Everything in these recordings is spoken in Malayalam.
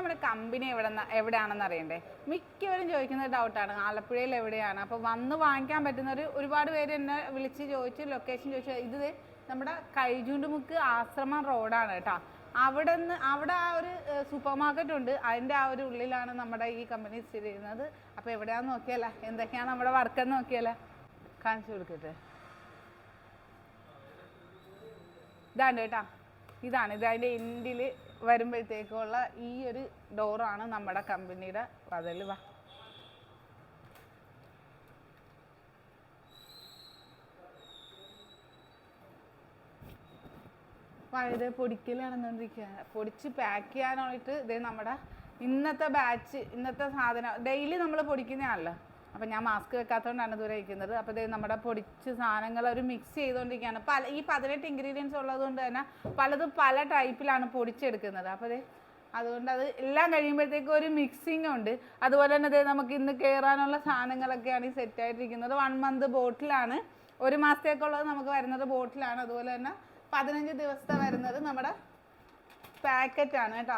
നമ്മുടെ കമ്പനി എവിടെയാണെന്ന് അറിയണ്ടേ? മിക്കവരും ചോദിക്കുന്ന ഡൗട്ടാണ്, ആലപ്പുഴയിൽ എവിടെയാണ്. അപ്പോൾ വന്ന് വാങ്ങിക്കാൻ പറ്റുന്നവർ ഒരുപാട് പേര് എന്നെ വിളിച്ച് ചോദിച്ചു, ലൊക്കേഷൻ ചോദിച്ചു. ഇത് നമ്മുടെ കൈജൂണ്ടുമുക്ക് ആശ്രമം റോഡാണ് കേട്ടോ. അവിടെ ആ ഒരു സൂപ്പർ മാർക്കറ്റ് ഉണ്ട്, അതിൻ്റെ ആ ഒരു ഉള്ളിലാണ് നമ്മുടെ ഈ കമ്പനി സ്ഥിതി ചെയ്യുന്നത്. അപ്പോൾ എവിടെയാണെന്ന് നോക്കിയാലോ, എന്തൊക്കെയാണ് നമ്മുടെ വർക്കെന്ന് നോക്കിയാലോ, കാണിച്ചു കൊടുക്കട്ടെ. ഇതാണ് കേട്ടോ, ഇതാണ് അതിൻ്റെ എൻഡിൽ വരുമ്പോഴത്തേക്കുള്ള ഈ ഒരു ഡോറാണ് നമ്മുടെ കമ്പനിയുടെ വാതിൽ. വാ, ഇത് പൊടിക്കൽ നടന്നുകൊണ്ടിരിക്കുകയാണ്. പൊടിച്ച് പാക്ക് ചെയ്യാനായിട്ട് ഇതേ നമ്മുടെ ഇന്നത്തെ ബാച്ച്, ഇന്നത്തെ സാധനം ഡെയിലി നമ്മൾ പൊടിക്കുന്നതാണല്ലോ. അപ്പം ഞാൻ മാസ്ക് വെക്കാത്തതുകൊണ്ടാണ് ദൂരെ ഇരിക്കുന്നത്. അപ്പോൾ ഇത് നമ്മുടെ പൊടിച്ച് സാധനങ്ങൾ ഒരു മിക്സ് ചെയ്തുകൊണ്ടിരിക്കുകയാണ്. ഈ 18 ഇൻഗ്രീഡിയൻസ് ഉള്ളതുകൊണ്ട് തന്നെ പലതും പല ടൈപ്പിലാണ് പൊടിച്ചെടുക്കുന്നത്. അപ്പോൾ അതുകൊണ്ട് അത് എല്ലാം കഴിയുമ്പോഴത്തേക്കും ഒരു മിക്സിങ് ഉണ്ട്. അതുപോലെ തന്നെ നമുക്ക് ഇന്ന് കയറാനുള്ള സാധനങ്ങളൊക്കെയാണ് ഈ സെറ്റായിട്ടിരിക്കുന്നത്. 1 മന്ത് ബോട്ടിലാണ്, 1 മാസത്തേക്കുള്ളത് നമുക്ക് വരുന്നത് ബോട്ടിലാണ്. അതുപോലെ തന്നെ 15 ദിവസത്തെ വരുന്നത് നമ്മുടെ പാക്കറ്റാണ് കേട്ടോ.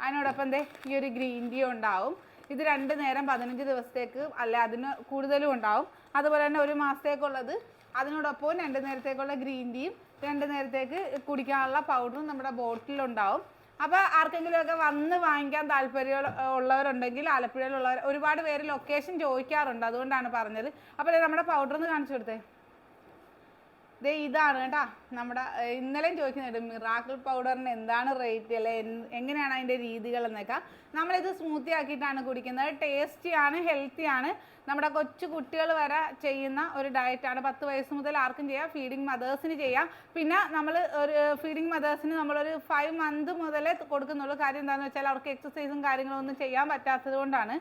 അതിനോടൊപ്പം ഈ ഒരു ഗ്രീൻ ടീ ഉണ്ടാവും. ഇത് 2 നേരം 15 ദിവസത്തേക്ക് അല്ല അതിന് കൂടുതലും ഉണ്ടാവും. അതുപോലെ തന്നെ 1 മാസത്തേക്കുള്ളത് അതിനോടൊപ്പം 2 നേരത്തേക്കുള്ള ഗ്രീൻ ടീയും 2 നേരത്തേക്ക് കുടിക്കാനുള്ള പൗഡറും നമ്മുടെ ബോട്ടിലുണ്ടാവും. അപ്പോൾ ആർക്കെങ്കിലുമൊക്കെ വന്ന് വാങ്ങിക്കാൻ താല്പര്യം ഉള്ളവരുണ്ടെങ്കിൽ, ആലപ്പുഴയിലുള്ളവർ ഒരുപാട് പേര് ലൊക്കേഷൻ ചോദിക്കാറുണ്ട്, അതുകൊണ്ടാണ് പറഞ്ഞത്. അപ്പോൾ നമ്മുടെ പൗഡർ ഒന്ന് കാണിച്ചു കൊടുത്തേ. ഇതാണ് കേട്ടോ നമ്മുടെ ഇന്നലെയും ചോദിക്കുന്നുണ്ട്, മിറാക്കിൾ പൗഡറിന് എന്താണ് റേറ്റ്, അല്ലെ എങ്ങനെയാണ് അതിൻ്റെ രീതികൾ എന്നൊക്കെ. നമ്മളിത് സ്മൂത്തി ആക്കിയിട്ടാണ് കുടിക്കുന്നത്. ടേസ്റ്റിയാണ്, ഹെൽത്തിയാണ്. നമ്മുടെ കൊച്ചു കുട്ടികൾ വരെ ചെയ്യുന്ന ഒരു ഡയറ്റാണ്. 10 വയസ്സ് മുതൽ ആർക്കും ചെയ്യാം, ഫീഡിങ് മദേഴ്സിന് ചെയ്യാം. പിന്നെ നമ്മൾ ഒരു ഫീഡിങ് മദേഴ്സിന് നമ്മളൊരു 5 മന്ത് മുതലേ കൊടുക്കുന്നുള്ളൂ. കാര്യം എന്താണെന്ന് വെച്ചാൽ അവർക്ക് എക്സസൈസും കാര്യങ്ങളും ഒന്നും ചെയ്യാൻ പറ്റാത്തത് കൊണ്ടാണ്.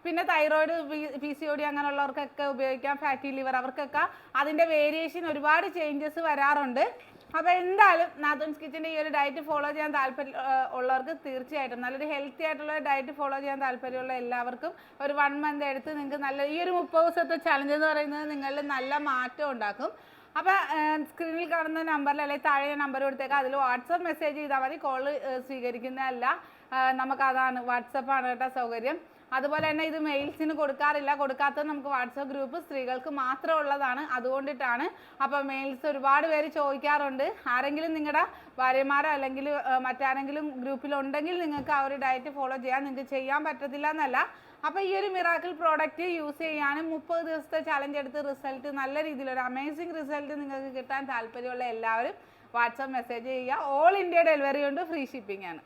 പിന്നെ തൈറോയിഡ്, PCOD അങ്ങനെയുള്ളവർക്കൊക്കെ ഉപയോഗിക്കാം. ഫാറ്റി ലിവർ അവർക്കൊക്കെ അതിൻ്റെ വേരിയേഷൻ ഒരുപാട് ചേഞ്ചസ് വരാറുണ്ട്. അപ്പോൾ എന്തായാലും നാത്തൂൻസ് കിച്ചൻ്റെ ഈ ഒരു ഡയറ്റ് ഫോളോ ചെയ്യാൻ താല്പര്യം ഉള്ളവർക്ക് തീർച്ചയായിട്ടും നല്ലൊരു ഹെൽത്തി ആയിട്ടുള്ള ഡയറ്റ് ഫോളോ ചെയ്യാൻ താല്പര്യമുള്ള എല്ലാവർക്കും ഒരു 1 മന്ത് എടുത്ത് നിങ്ങൾക്ക് നല്ല ഈ ഒരു 30 ദിവസത്തെ ചലഞ്ച് എന്ന് പറയുന്നത് നിങ്ങളിൽ നല്ല മാറ്റം ഉണ്ടാക്കും. അപ്പോൾ സ്ക്രീനിൽ കാണുന്ന നമ്പറിൽ അല്ലെങ്കിൽ താഴെ നമ്പർ കൊടുത്തേക്കാം, അതിൽ വാട്സപ്പ് മെസ്സേജ് ചെയ്താൽ മതി. കോള് സ്വീകരിക്കുന്നതല്ല, നമുക്കതാണ് വാട്സപ്പാണ് കേട്ടോ സൗകര്യം. അതുപോലെ തന്നെ ഇത് മെയിൽസിന് കൊടുക്കാറില്ല, കൊടുക്കാത്തത് നമുക്ക് വാട്സപ്പ് ഗ്രൂപ്പ് സ്ത്രീകൾക്ക് മാത്രം ഉള്ളതാണ്, അതുകൊണ്ടിട്ടാണ്. അപ്പോൾ മെയിൽസ് ഒരുപാട് പേര് ചോദിക്കാറുണ്ട്. ആരെങ്കിലും നിങ്ങളുടെ ഭാര്യമാരോ അല്ലെങ്കിൽ മറ്റാരെങ്കിലും ഗ്രൂപ്പിലുണ്ടെങ്കിൽ നിങ്ങൾക്ക് ആ ഒരു ഡയറ്റ് ഫോളോ ചെയ്യാൻ നിങ്ങൾക്ക് ചെയ്യാൻ പറ്റത്തില്ല എന്നല്ല. അപ്പോൾ ഈ ഒരു മിറാക്കിൾ പ്രോഡക്റ്റ് യൂസ് ചെയ്യാനും 30 ദിവസത്തെ ചലഞ്ച് എടുത്ത് റിസൾട്ട് നല്ല രീതിയിലൊരു അമേസിങ് റിസൾട്ട് നിങ്ങൾക്ക് കിട്ടാൻ താല്പര്യമുള്ള എല്ലാവരും വാട്സപ്പ് മെസ്സേജ് ചെയ്യുക. ഓൾ ഇന്ത്യ ഡെലിവറി ഉണ്ട്, ഫ്രീ ഷിപ്പിംഗ് ആണ്.